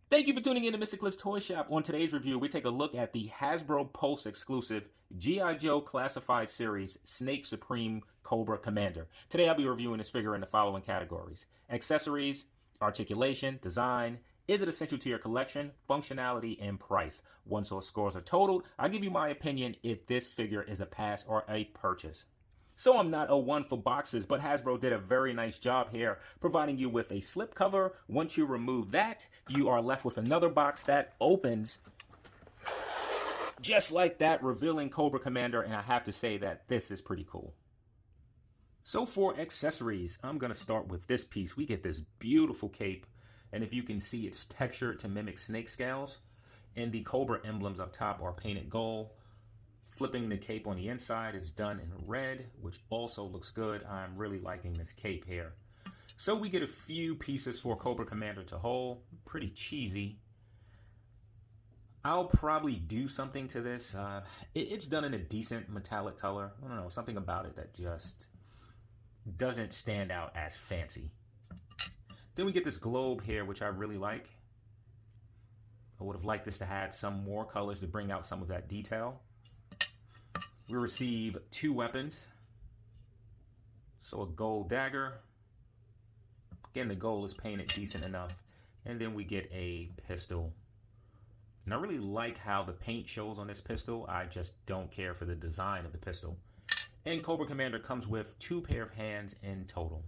Thank you for tuning in to Mr. Cliff's Toy Shop. On today's review, we take a look at the Hasbro Pulse exclusive G.I. Joe Classified Series Snake Supreme Cobra Commander. Today I'll be reviewing this figure in the following categories: accessories, articulation, design, is it essential to your collection, functionality, and price. Once those scores are totaled, I'll give you my opinion if this figure is a pass or a purchase. So I'm not a one for boxes, but Hasbro did a very nice job here, providing you with a slip cover. Once you remove that, you are left with another box that opens just like that, revealing Cobra Commander, and I have to say that this is pretty cool. So for accessories, I'm going to start with this piece. We get this beautiful cape, and if you can see, it's textured to mimic snake scales, and the Cobra emblems up top are painted gold. Flipping the cape on the inside is done in red, which also looks good. I'm really liking this cape here. So we get a few pieces for Cobra Commander to hold. Pretty cheesy. I'll probably do something to this. It's done in a decent metallic color. I don't know, something about it that just doesn't stand out as fancy. Then we get this globe here, which I really like. I would have liked this to have some more colors to bring out some of that detail. We receive two weapons. So a gold dagger. Again, the gold is painted decent enough. And then we get a pistol. And I really like how the paint shows on this pistol. I just don't care for the design of the pistol. And Cobra Commander comes with two pair of hands in total.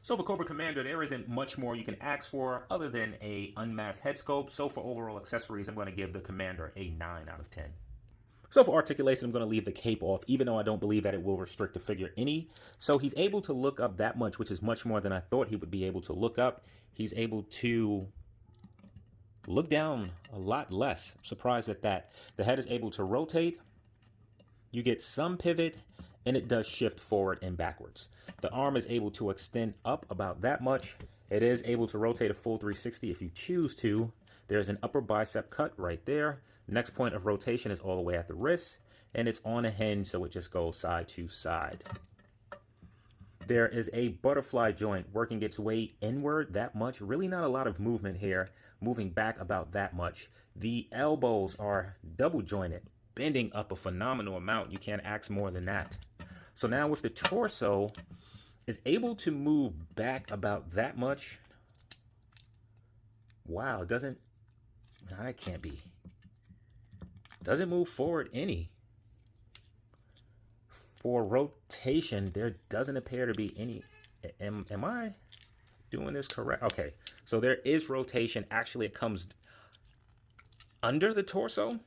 So for Cobra Commander, there isn't much more you can ask for other than a unmasked head sculpt. So for overall accessories, I'm going to give the Commander a 9 out of 10. So for articulation, I'm going to leave the cape off, even though I don't believe that it will restrict the figure any. So he's able to look up that much, which is much more than I thought he would be able to look up. He's able to look down a lot less. I'm surprised at that. The head is able to rotate. You get some pivot, and it does shift forward and backwards. The arm is able to extend up about that much. It is able to rotate a full 360 if you choose to. There's an upper bicep cut right there. Next point of rotation is all the way at the wrist, and it's on a hinge, so it just goes side to side. There is a butterfly joint working its way inward that much. Really not a lot of movement here, moving back about that much. The elbows are double jointed, bending up a phenomenal amount. You can't ask more than that. So now with the torso, is able to move back about that much. Wow, it doesn't, no, that can't be. Doesn't move forward any. For rotation, there doesn't appear to be any. Am I doing this correct? Okay, so there is rotation. Actually, it comes under the torso.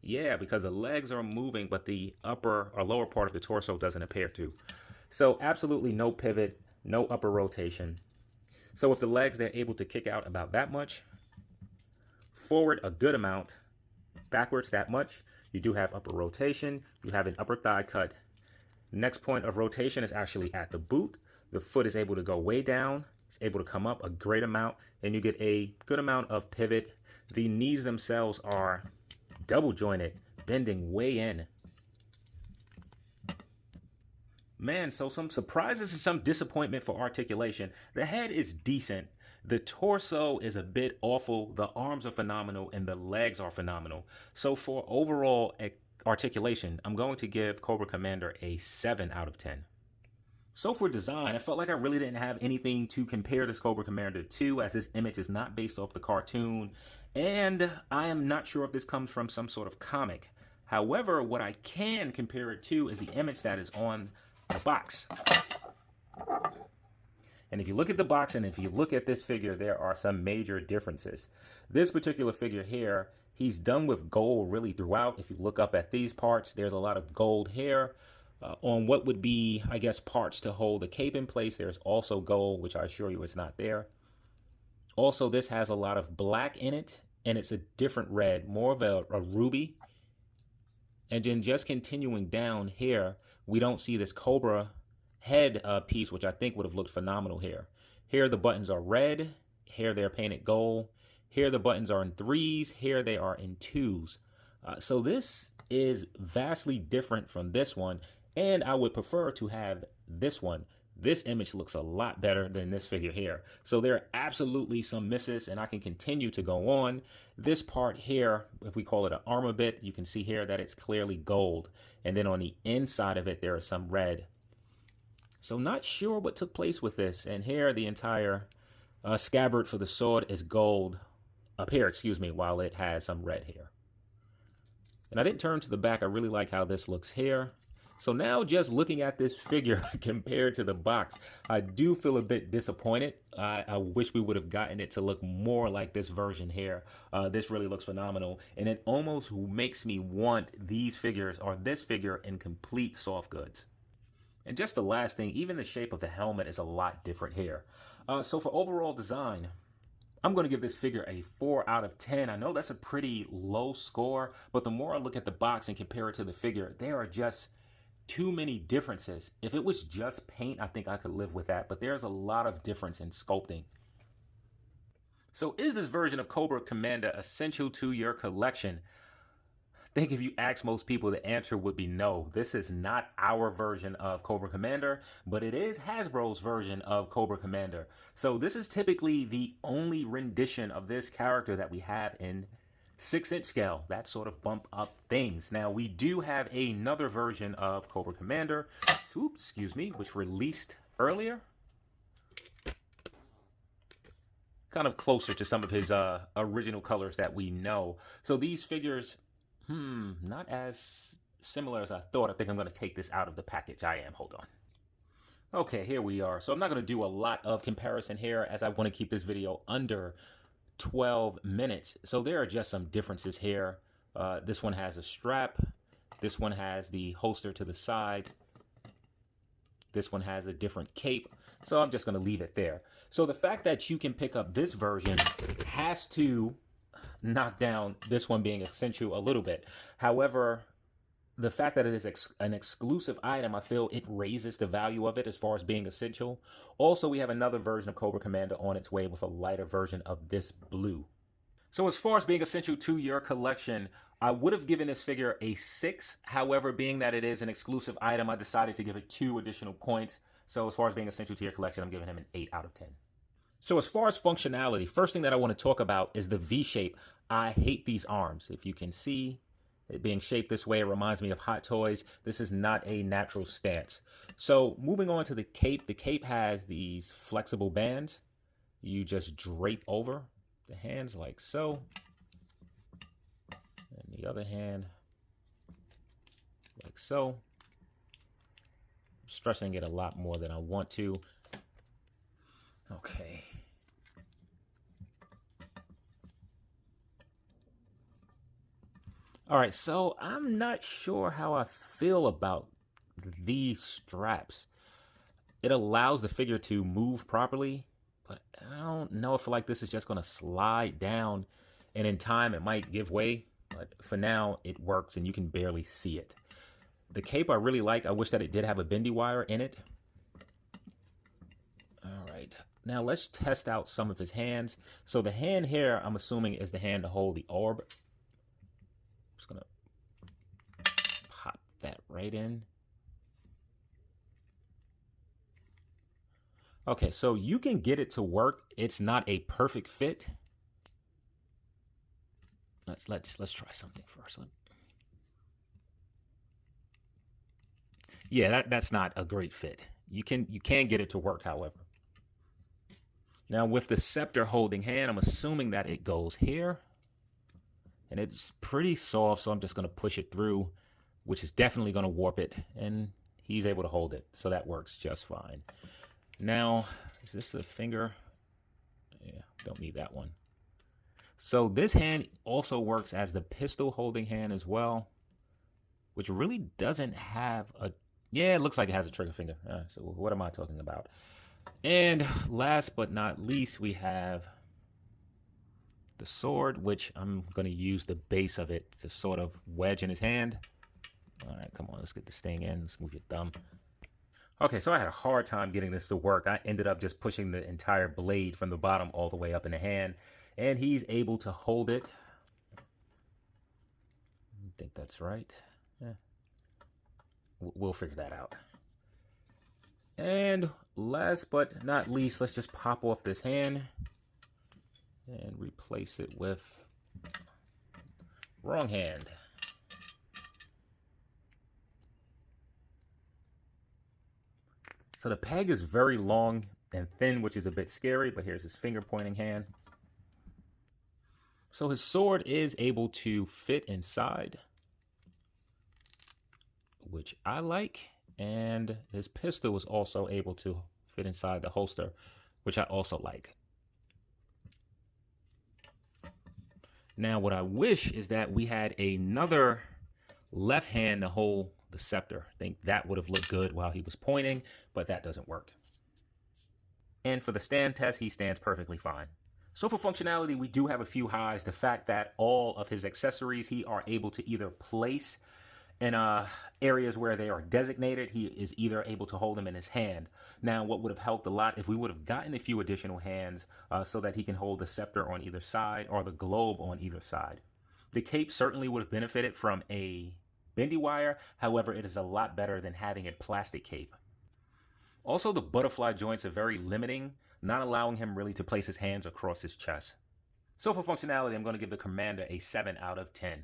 Yeah, because the legs are moving, but the upper or lower part of the torso doesn't appear to. So absolutely no pivot, no upper rotation. So with the legs, they're able to kick out about that much. Forward a good amount. Backwards that much. You do have upper rotation. You have an upper thigh cut. Next point of rotation is actually at the boot. The foot is able to go way down. It's able to come up a great amount, and you get a good amount of pivot. The knees themselves are double jointed, bending way in. Man, so some surprises and some disappointment for articulation. The head is decent. The torso is a bit awful. The arms are phenomenal, and the legs are phenomenal. So for overall articulation, I'm going to give Cobra Commander a 7 out of 10. So for design, I felt like I really didn't have anything to compare this Cobra Commander to, as this image is not based off the cartoon, and I am not sure if this comes from some sort of comic. However, what I can compare it to is the image that is on the box. And if you look at the box and if you look at this figure, there are some major differences. This particular figure here, he's done with gold really throughout. If you look up at these parts, there's a lot of gold here. On what would be, I guess, parts to hold the cape in place, there's also gold, which I assure you is not there. Also, this has a lot of black in it, and it's a different red, more of a ruby. And then just continuing down here, we don't see this Cobra head piece, which I think would have looked phenomenal here. Here the buttons are red. Here they're painted gold. Here the buttons are in 3s. Here they are in 2s. So this is vastly different from this one, and I would prefer to have this one this image looks a lot better than this figure here. So there are absolutely some misses, and I can continue to go on. This part here, if we call it an armor bit, you can see here that it's clearly gold. And then on the inside of it, there is some red. So not sure what took place with this. And here, the entire scabbard for the sword is gold up here, excuse me, while it has some red here. And I didn't turn to the back. I really like how this looks here. So now just looking at this figure compared to the box, I do feel a bit disappointed. I wish we would have gotten it to look more like this version here. This really looks phenomenal. And it almost makes me want these figures or this figure in complete soft goods. And just the last thing, even the shape of the helmet is a lot different here. So for overall design, I'm going to give this figure a 4 out of 10. I know that's a pretty low score, but the more I look at the box and compare it to the figure, there are just too many differences. If it was just paint, I think I could live with that, but there's a lot of difference in sculpting. So is this version of Cobra Commander essential to your collection? I think if you ask most people, the answer would be no. This is not our version of Cobra Commander, but it is Hasbro's version of Cobra Commander. So this is typically the only rendition of this character that we have in 6-inch scale, that sort of bump up things. Now we do have another version of Cobra Commander, which released earlier, kind of closer to some of his original colors that we know. So these figures, not as similar as I thought. I think I'm going to take this out of the package. I am. Hold on. Okay, here we are. So I'm not going to do a lot of comparison here, as I want to keep this video under 12 minutes. So there are just some differences here. This one has a strap. This one has the holster to the side. This one has a different cape. So I'm just going to leave it there. So the fact that you can pick up this version has to knock down this one being essential a little bit. However, the fact that it is an exclusive item, I feel it raises the value of it as far as being essential. Also, we have another version of Cobra Commander on its way with a lighter version of this blue. So as far as being essential to your collection, I would have given this figure a 6. However, being that it is an exclusive item, I decided to give it 2 additional points. So as far as being essential to your collection, I'm giving him an 8 out of 10. So as far as functionality, first thing that I want to talk about is the V shape. I hate these arms. If you can see it being shaped this way, it reminds me of Hot Toys. This is not a natural stance. So moving on to the cape has these flexible bands. You just drape over the hands like so. And the other hand like so. I'm stressing it a lot more than I want to. Okay. All right, so I'm not sure how I feel about these straps. It allows the figure to move properly, but I don't know if like this is just going to slide down, and in time it might give way, but for now it works and you can barely see it. The cape I really like. I wish that it did have a bendy wire in it. All right, now let's test out some of his hands. So the hand here, I'm assuming, is the hand to hold the orb. Just gonna pop that right in. Okay, so you can get it to work. It's not a perfect fit. Let's try something first. Yeah, that's not a great fit. You can get it to work, however. Now with the scepter holding hand, I'm assuming that it goes here. And it's pretty soft, so I'm just going to push it through, which is definitely going to warp it. And he's able to hold it, so that works just fine. Now, is this a finger? Yeah, don't need that one. So this hand also works as the pistol holding hand as well, which really doesn't have a... Yeah, it looks like it has a trigger finger. So what am I talking about? And last but not least, we have the sword, which I'm going to use the base of it to sort of wedge in his hand. All right, come on, let's get this thing in. Let's move your thumb. Okay, so I had a hard time getting this to work. I ended up just pushing the entire blade from the bottom all the way up in the hand, and he's able to hold it. I think that's right. Yeah. We'll figure that out. And last but not least, let's just pop off this hand and replace it with wrong hand. So the peg is very long and thin, which is a bit scary, but here's his finger pointing hand. So his sword is able to fit inside, which I like, and his pistol was also able to fit inside the holster, which I also like. Now, what I wish is that we had another left hand to hold the scepter. I think that would have looked good while he was pointing, but that doesn't work. And for the stand test, he stands perfectly fine. So for functionality, we do have a few highs. The fact that all of his accessories, he are able to either place in areas where they are designated. He is either able to hold them in his hand. Now, what would have helped a lot if we would have gotten a few additional hands so that he can hold the scepter on either side or the globe on either side. The cape certainly would have benefited from a bendy wire. However, it is a lot better than having a plastic cape. Also, the butterfly joints are very limiting, not allowing him really to place his hands across his chest. So for functionality, I'm going to give the Commander a 7 out of 10.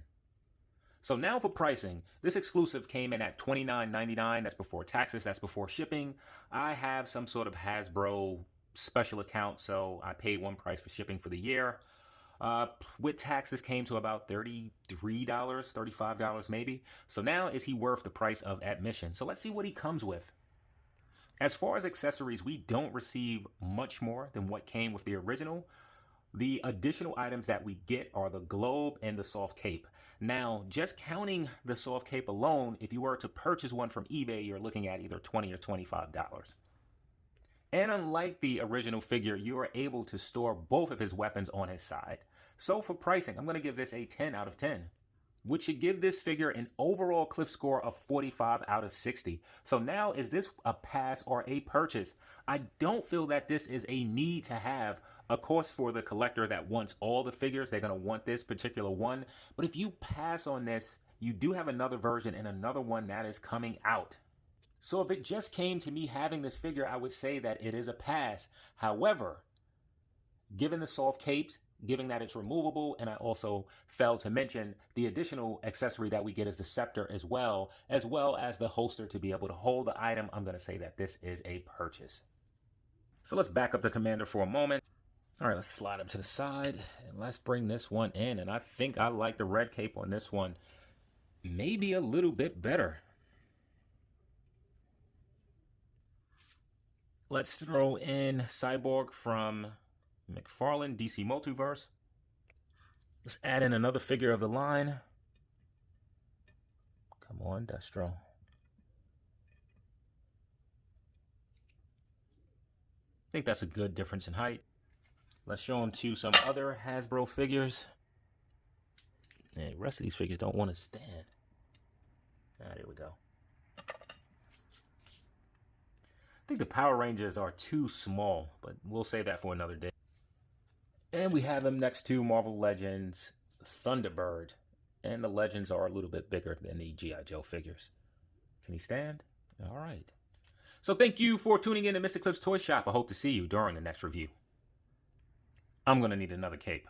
So now for pricing, this exclusive came in at $29.99. That's before taxes, that's before shipping. I have some sort of Hasbro special account, so I paid one price for shipping for the year. With tax, this came to about $33, $35 maybe. So now is he worth the price of admission? So let's see what he comes with. As far as accessories, we don't receive much more than what came with the original. The additional items that we get are the globe and the soft cape. Now, just counting the soft cape alone, if you were to purchase one from eBay, you're looking at either $20 or $25. And unlike the original figure, you are able to store both of his weapons on his side. So for pricing, I'm going to give this a 10 out of 10, which should give this figure an overall Cliff score of 45 out of 60. So now, is this a pass or a purchase? I don't feel that this is a need to have. Of course, for the collector that wants all the figures, they're going to want this particular one. But if you pass on this, you do have another version and another one that is coming out. So if it just came to me having this figure, I would say that it is a pass. However, given the soft capes, given that it's removable, and I also failed to mention the additional accessory that we get is the scepter as well as the holster to be able to hold the item, I'm going to say that this is a purchase. So let's back up the Commander for a moment. All right, let's slide him to the side, and let's bring this one in. And I think I like the red cape on this one maybe a little bit better. Let's throw in Cyborg from McFarlane, DC Multiverse. Let's add in another figure of the line. Come on, Destro. I think that's a good difference in height. Let's show him to some other Hasbro figures. And the rest of these figures don't want to stand. There we go. I think the Power Rangers are too small, but we'll save that for another day. And we have him next to Marvel Legends Thunderbird. And the Legends are a little bit bigger than the Gi Joe figures. Can he stand? All right. So thank you for tuning in to Mr. Clip's Toy Shop. I hope to see you during the next review. I'm going to need another cape.